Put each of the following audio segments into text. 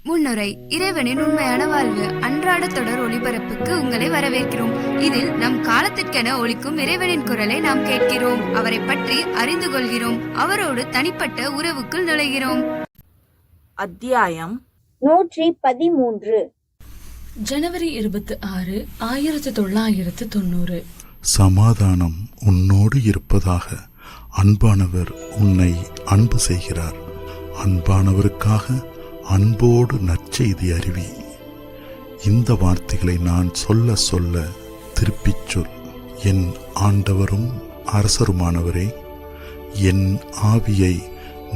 முன்னுரை. இறைவனின் உண்மையான வாழ்வு அன்றாட தொடர் ஒளிபரப்புக்கு உங்களை வரவேற்கிறோம். இதில் நம் காலத்திற்கென ஒலிக்கும் இறைவனின் குரலை நாம் கேட்கிறோம், அவரை பற்றி அறிந்து கொள்கிறோம், அவரோடு தனிப்பட்ட உறவுக்குள் நுழைகிறோம். அத்தியாயம் 113. ஜனவரி 26, 1990. சமாதானம் உன்னோடு இருப்பதாக. அன்பானவர் உன்னை அன்பு செய்கிறார். அன்பானவருக்காக அன்போடு நற்செய்தி அறிவி. இந்த வார்த்தைகளை நான் சொல்ல சொல்ல திருப்பிச் சொல். என் ஆண்டவரும் அரசருமானவரே, என் ஆவியை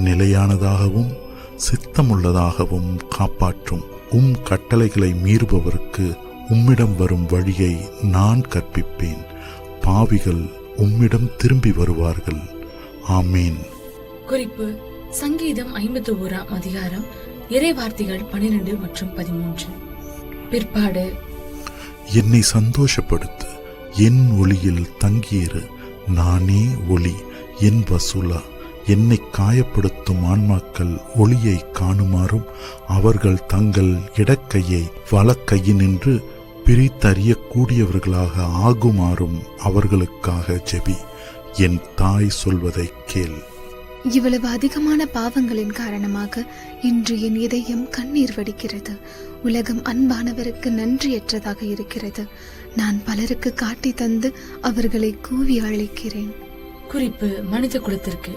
நிலையானதாகவும் சித்தமுள்ளதாகவும் காப்பாற்றும். உம் கட்டளைகளை மீறுபவருக்கு உம்மிடம் வரும் வழியை நான் கற்பிப்பேன். பாவிகள் உம்மிடம் திரும்பி வருவார்கள். ஆமீன். குறிப்பு: சங்கீதம் 51 அதிகாரம், இறைவார்த்தைகள் 12 மற்றும் 13. பிற்பாடு: என்னை சந்தோஷப்படுத்து, என் ஒளியில் தங்கியிரு. நானே ஒளி, என் வசூலா. என்னை காயப்படுத்தும் ஆன்மாக்கள் ஒளியை காணுமாறும் அவர்கள் தங்கள் இடக்கையை வலக்கையினின்று பிரித்தறியக்கூடியவர்களாக ஆகுமாறும் அவர்களுக்காக ஜெபி. என் தாய் சொல்வதை கேள். இவ்வளவு அதிகமான பாவங்களின் காரணமாக இன்று என் இதயம் கண்ணீர் வடிக்கிறது. உலகம் அன்பானவருக்கு நன்றியற்றதாக இருக்கிறது. நான் பலருக்கு காட்டி தந்து அவர்களை கூவி அழைக்கிறேன். குறிப்பு: மனித குலத்திற்கு.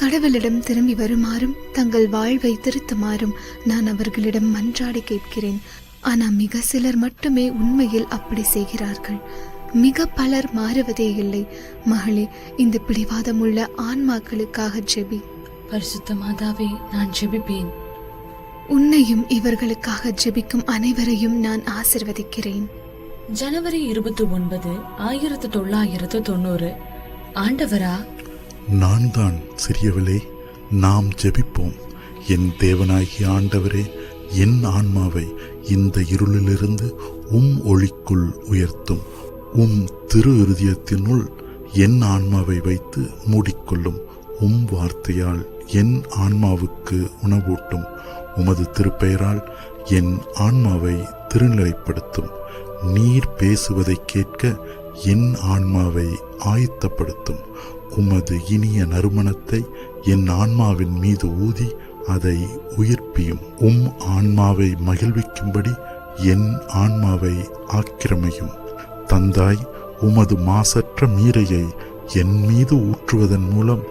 கடவுளிடம் திரும்பி வருமாறும் தங்கள் வாழ்வை திருத்துமாறும் நான் அவர்களிடம் மன்றாடி கேட்கிறேன். ஆனால் மிக சிலர் மட்டுமே உண்மையில் அப்படி செய்கிறார்கள். மிக பலர் மாறுவதே இல்லை. மகளே, இந்த பிடிவாதமுள்ள ஆன்மாக்களுக்காக ஜெபி. பரிசுத்த மாதாவே, நான் ஜெபிப்பேன். உன்னையும் இவர்களுக்காக ஜெபிக்கும் அனைவரையும் நான் ஆசிர்வதிக்கிறேன். ஜனவரி 29, 1990. ஆண்டவரா, நான் தான் சிறியவளே. நாம் ஜெபிப்போம். என் தேவனாகிய ஆண்டவரே, என் ஆன்மாவை இந்த இருளிலிருந்து உம் ஒளிக்குள் உயர்த்தும். உம் திரு இருதயத்தினுள் என் ஆன்மாவை வைத்து மூடிக்கொள்ளும். உம் வார்த்தையால் என் ஆன்மாவுக்கு உணவூட்டும். உமது திருப்பெயரால் என் ஆன்மாவை திருநிலைப்படுத்தும். நீர் பேசுவதை கேட்க என் ஆன்மாவை ஆயத்தப்படுத்தும். உமது இனிய நறுமணத்தை என் ஆன்மாவின் மீது ஊதி அதை உயிர்ப்பியும். உம் ஆன்மாவை மகிழ்விக்கும்படி என் ஆன்மாவை ஆக்கிரமியும். தந்தாய், உமது மாசற்ற மீரையை என் மீது ஊற்றுவதன் மூலம்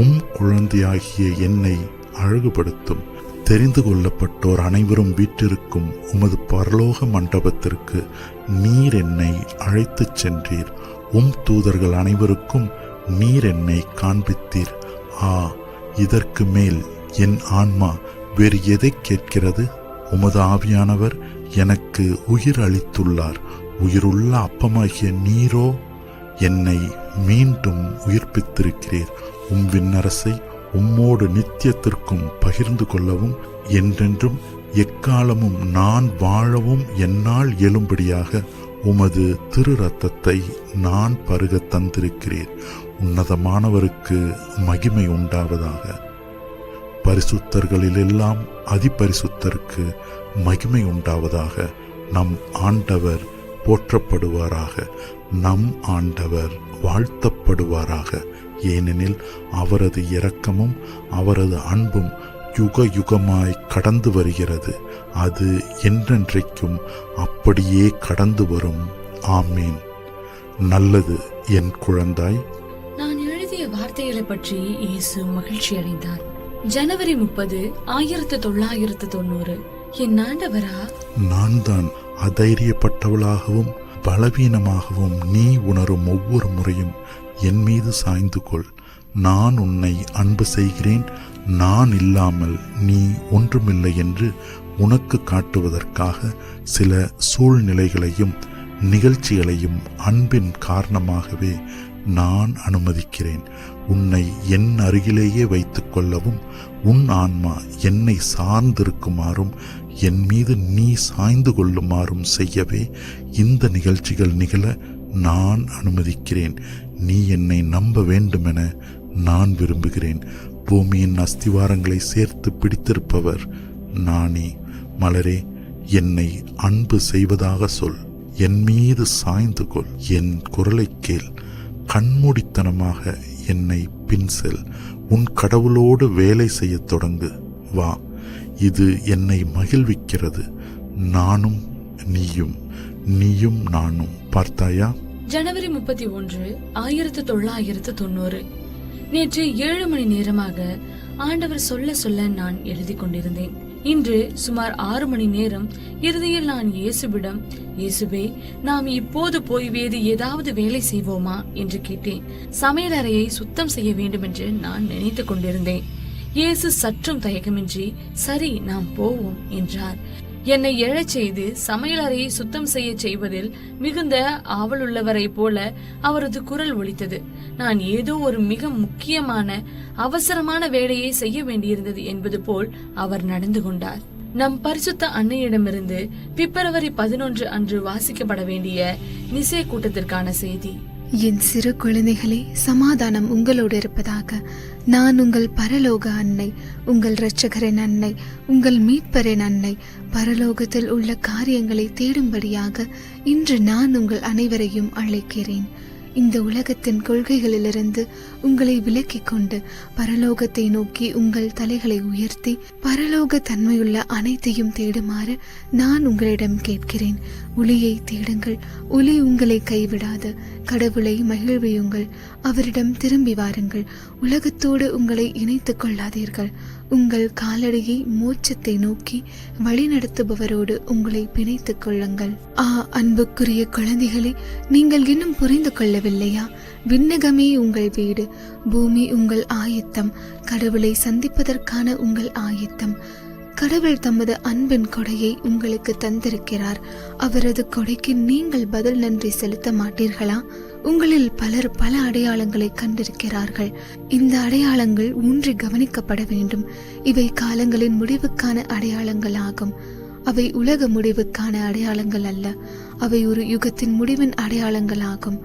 உம் குழந்தையாகிய என்னை அழகுபடுத்தும். தெரிந்து கொள்ளப்பட்டோர் அனைவரும் வீற்றிருக்கும் உமது பரலோக மண்டபத்திற்கு நீர் என்னை அழைத்துச் சென்றீர். உம் தூதர்கள் அனைவருக்கும் நீர் என்னை காண்பித்தீர். இதற்கு மேல் என் ஆன்மா வேறு எதை கேட்கிறது? உமது ஆவியானவர் எனக்கு உயிர் அளித்துள்ளார். உயிருள்ள அப்பமாகிய நீரோ என்னை மீண்டும் உயிர்ப்பித்திருக்கிறீர். உம் விண்ணரசை உம்மோடு நித்தியத்திற்கும் பகிர்ந்து கொள்ளவும் என்றென்றும் எக்காலமும் நான் வாழவும் என்னால் எழும்படியாக உமது திரு ரத்தத்தை நான் பருக தந்திருக்கிறீர். உன்னதமானவருக்கு மகிமை உண்டாவதாக. பரிசுத்தர்களிலெல்லாம் அதிபரிசுத்தருக்கு மகிமை உண்டாவதாக. நம் ஆண்டவர் போற்றப்படுவாராக. நம் ஆண்டவர் வாழ்த்தப்படுவாராக. ஏனெனில் அவரது இரக்கமும் அவரது அன்பும் யுக யுகமாய் கடந்து வருகிறது. அது என்றென்றைக்கும் அப்படியே கடந்து வரும். ஆமீன். நல்லது என் குழந்தாய். நான் எழுதிய வார்த்தைகளை பற்றி இயேசு மகிழ்ச்சி அடைந்தார். ஜனவரி 30, 1990. என் ஆண்டவரா, நான் தான். அதைரியப்பட்டவளாகவும் பலவீனமாகவும் நீ உணரும் ஒவ்வொரு முறையும் என் மீது சாய்ந்து கொள். நான் உன்னை அன்பு செய்கிறேன். நான் இல்லாமல் நீ ஒன்றுமில்லை என்று உனக்கு காட்டுவதற்காக சில சூழ்நிலைகளையும் நிகழ்ச்சிகளையும் அன்பின் காரணமாகவே நான் அனுமதிக்கிறேன். உன்னை என் அருகிலேயே வைத்துக் கொள்ளவும் உன் ஆன்மா என்னை சார்ந்திருக்குமாறும் என் மீது நீ சாய்ந்து கொள்ளுமாறும் செய்யவே இந்த நிகழ்ச்சிகள் நிகழ நான் அனுமதிக்கிறேன். நீ என்னை நம்ப வேண்டுமென நான் விரும்புகிறேன். பூமியின் அஸ்திவாரங்களை சேர்த்து பிடித்திருப்பவர் நானே. மலரே, என்னை அன்பு செய்வதாக சொல். என் மீது சாய்ந்து கொள். என் குரலை கேள். கண்மூடித்தனமாக என்னை பின் செல். உன் கடவுளோடு வேலை செய்ய தொடங்கு. வா, இது என்னை மகிழ்விக்கிறது. நானும் நீயும், நீயும் நானும். பார்த்தாயா? ஜனவரி 31, 1990. நேற்று 7 மணி நேரமாக ஆண்டவர் சொல்ல சொல்ல நான் எழுதி கொண்டிருந்தேன். இன்று சுமார் 6 மணி நேரம் இறுதியில் நான் இயேசுவிடம், இயேசுவே, நாம் இப்போது போய் வேறு ஏதாவது வேலை செய்வோமா என்று கேட்டேன். சமையல் அறையை சுத்தம் செய்ய வேண்டும் என்று நான் நினைத்து கொண்டிருந்தேன். இயேசு சற்றும் தயக்கமின்றி, சரி, நாம் போவோம் என்றார். என்னை எழச் செய்து சமையலறையை சுத்தம் செய்ய செய்வதில் மிகுந்த ஆவலுள்ளவரை போல அவரது குரல் ஒலித்தது. நான் ஏதோ ஒரு மிக முக்கியமான அவசரமான வேலையை செய்ய வேண்டியிருந்தது என்பது போல் அவர் நடந்து கொண்டார். நம் பரிசுத்த அன்னையிடமிருந்து பிப்ரவரி 11 அன்று வாசிக்கப்பட வேண்டிய நிசே கூட்டத்திற்கான செய்தி. என் சிறு குழந்தைகளே, சமாதானம் உங்களோடு இருப்பதாக. நான் உங்கள் பரலோக அன்னை, உங்கள் இரட்சகரின் அன்னை, உங்கள் மீட்பரின் அன்னை. பரலோகத்தில் உள்ள காரியங்களை தேடும்படியாக இன்று நான் உங்கள் அனைவரையும் அழைக்கிறேன். இந்த உலகத்தின் கொள்கைகளிலிருந்து உங்களை விலக்கிக் கொண்டு பரலோகத்தை நோக்கி உங்கள் தலைகளை உயர்த்தி பரலோக தன்மையுள்ள அனைத்தையும் தேடுமாறு நான் உங்களிடம் கேட்கிறேன். ஒளியை தேடுங்கள், ஒளி உங்களை கைவிடாது. கடவுளை மகிழ்வியுங்கள், அவரிடம் திரும்பி வாருங்கள். உலகத்தோடு உங்களை இணைத்துக் கொள்ளாதீர்கள். உங்கள் காலடியை மோட்சத்தை நோக்கி வழிநடத்துபவரோடு உங்களை பிணைத்துக் கொள்ளுங்கள். அன்புக்குரிய குழந்தைகளே, நீங்கள் இன்னும் புரிந்து கொள்ளவில்லையா? விண்ணகமே உங்கள் வீடு, பூமி உங்கள் ஆயத்தம். கடவுளை சந்திப்பதற்கான உங்கள் ஆயத்தம். கடவுள் தமது அன்பின் கொடையை உங்களுக்கு தந்திருக்கிறார். அவரது கொடைக்கு நீங்கள் பதில் நன்றி செலுத்த மாட்டீர்களா? உங்களில் பலர் பல அடையாளங்களை கண்டிருக்கிறார்கள். இந்த அடையாளங்கள் ஊன்றி கவனிக்கப்பட வேண்டும். இவை காலங்களின் முடிவுக்கான அடையாளங்கள் ஆகும். அவை உலக முடிவுக்கான அடையாளங்கள் அல்ல. அவை ஒரு யுகத்தின் முடிவின் அடையாளங்கள் ஆகும்.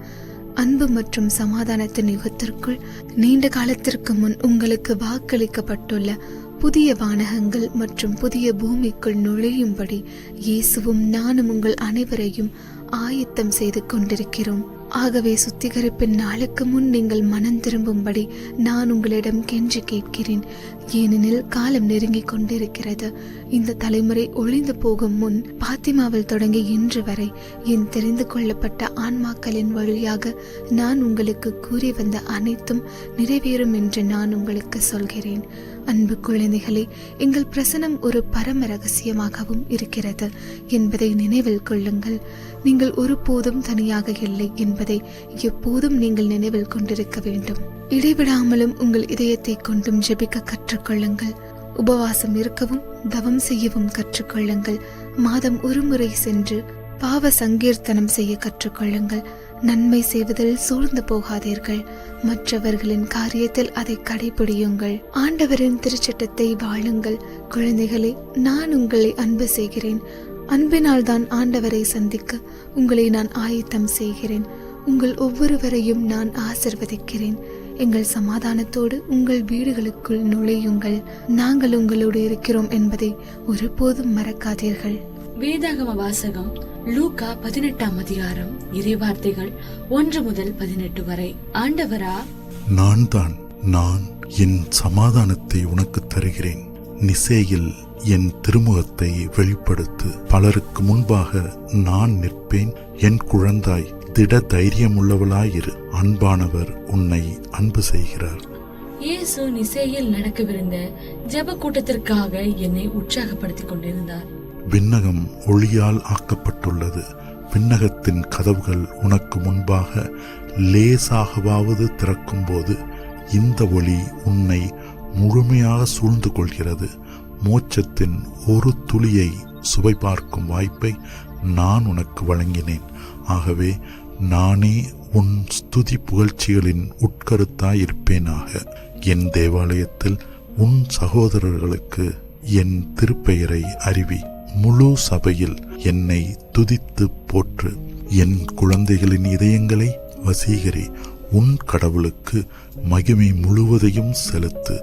அன்பு மற்றும் சமாதானத்தின் யுகத்திற்குள் நீண்ட காலத்திற்கு முன் உங்களுக்கு வாக்களிக்கப்பட்டுள்ள புதிய வானகங்கள் மற்றும் புதிய பூமிக்குள் நுழையும்படி இயேசுவும் நானும் உங்கள் அனைவரையும் ஆயத்தம் செய்து கொண்டிருக்கிறோம். ஆகவே சுத்திகரிப்பின் நாளுக்கு முன் நீங்கள் மனம் திரும்பும்படி நான் உங்களிடம் கெஞ்சி கேட்கிறேன். ஏனெனில் காலம் நெருங்கிக் கொண்டிருக்கிறது. இந்த தலைமுறை ஒழிந்து போகும் முன் பாத்திமாவில் தொடங்கி இன்று வரை என் தெரிந்து கொள்ளப்பட்ட ஆன்மாக்களின் வழியாக நான் உங்களுக்கு கூறி வந்த அனைத்தும் நிறைவேறும் என்று நான் உங்களுக்கு சொல்கிறேன். அன்பு குழந்தைகளே, எங்கள் பிரசனம் ஒரு பரம ரகசியமாகவும் இருக்கிறது என்பதை நினைவில் கொள்ளுங்கள். நீங்கள் ஒருபோதும் தனியாக இல்லை என்பதை எப்போதும் நீங்கள் நினைவில் கொண்டிருக்க வேண்டும். இடைவிடாமலும் உங்கள் இதயத்தை கொண்டும் ஜெபிக்க கற்றுக்கொள்ளுங்கள். உபவாசம் இருக்கவும் தவம் செய்யவும் கற்றுக்கொள்ளுங்கள். மாதம் ஒரு முறை சென்று பாவ சங்கீர்த்தனம் செய்ய கற்றுக்கொள்ளுங்கள். நன்மை செய்வதில் சூழ்ந்து போகாதீர்கள். மற்றவர்களின் காரியத்தில் அதை கடைபிடியுங்கள். ஆண்டவரின் திருச்சட்டத்தை வாழுங்கள். குழந்தைகளே, நான் உங்களை அன்பு செய்கிறேன். அன்பினால் தான் ஆண்டவரை சந்திக்க உங்களை நான் ஆயத்தம் செய்கிறேன். உங்கள் ஒவ்வொருவரையும் நான் ஆசிர்வதிக்கிறேன். எங்கள் சமாதானத்தோடு உங்கள் வீடுகளுக்குள் நுழையுங்கள். நாங்கள் உங்களோடு இருக்கிறோம் என்பதை ஒருபோதும் மறக்காதீர்கள். வேதாகம வாசகம் லூக்கா 18ஆம் அதிகாரம், இறைவார்த்தைகள் 1 முதல் 18 வரை. ஆண்டவரா, நான் என் சமாதானத்தை உனக்கு தருகிறேன். நிசேயில் என் திருமுகத்தை வெளிப்படுத்து. பலருக்கு முன்பாக நான் நிற்பேன். என் குழந்தாய், திட தைரியமுள்ளவளாயிரு. அன்பானவர் உன்னை அன்பு செய்கிறார். இயேசு நிசேயில் நடக்கவிருந்த ஜெப கூட்டத்திற்காக என்னை உற்சாகப்படுத்திக் கொண்டிருந்தார். விண்ணகம் ஒளியால் ஆக்கப்பட்டுள்ளது. விண்ணகத்தின் கதவுகள் உனக்கு முன்பாக லேசாகவாவது திறக்கும் போது இந்த ஒளி உன்னை முழுமையாக சூழ்ந்து கொள்கிறது. மோட்சத்தின் ஒரு துளியை சுவை பார்க்கும் வாய்ப்பை நான் உனக்கு வழங்கினேன். ஆகவே நானே உன் ஸ்துதி புகழ்ச்சிகளின் உட்கருத்தாயிருப்பேனாக. என் தேவாலயத்தில் உன் சகோதரர்களுக்கு என் திருப்பெயரை அறிவி. முழு சபையில் என்னை துதித்து போற்று. என் குழந்தைகளின் இதயங்களை வசீகரி. உன் கடவுளுக்கு மகிமை முழுவதையும் செலுத்து.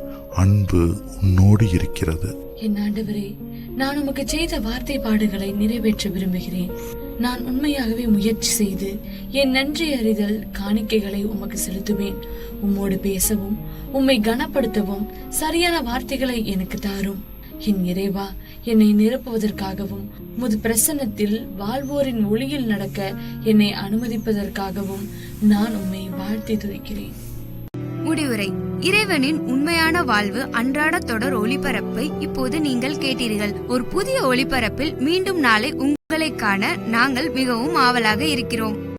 அன்பு உன்னோடு இருக்கிறது. என் ஆண்டவரே, நான் உமக்கு செய்த வார்த்தை பாடுகளை நிறைவேற்ற விரும்புகிறேன். நான் உண்மையாகவே முயற்சி செய்து என் நன்றி அறிதல் காணிக்கைகளை உமக்கு செலுத்துவேன். உம்மோடு பேசவும் உம்மை கனப்படுத்தவும் சரியான வார்த்தைகளை எனக்கு தாரும். என் இறைவா, என்னை நிரப்புவதற்காகவும் உமது பிரசன்னத்தில் வாழ்வோரின் ஒளியில் நடக்க என்னை அனுமதிப்பதற்காகவும் நான் உம்மை வாழ்த்தி துதிக்கிறேன். முடிவுரை. இறைவனின் உண்மையான வாழ்வு அன்றாட தொடர் ஒளிபரப்பை இப்போது நீங்கள் கேட்டீர்கள். ஒரு புதிய ஒளிபரப்பில் மீண்டும் நாளை உங்களை காண நாங்கள் மிகவும் ஆவலாக இருக்கிறோம்.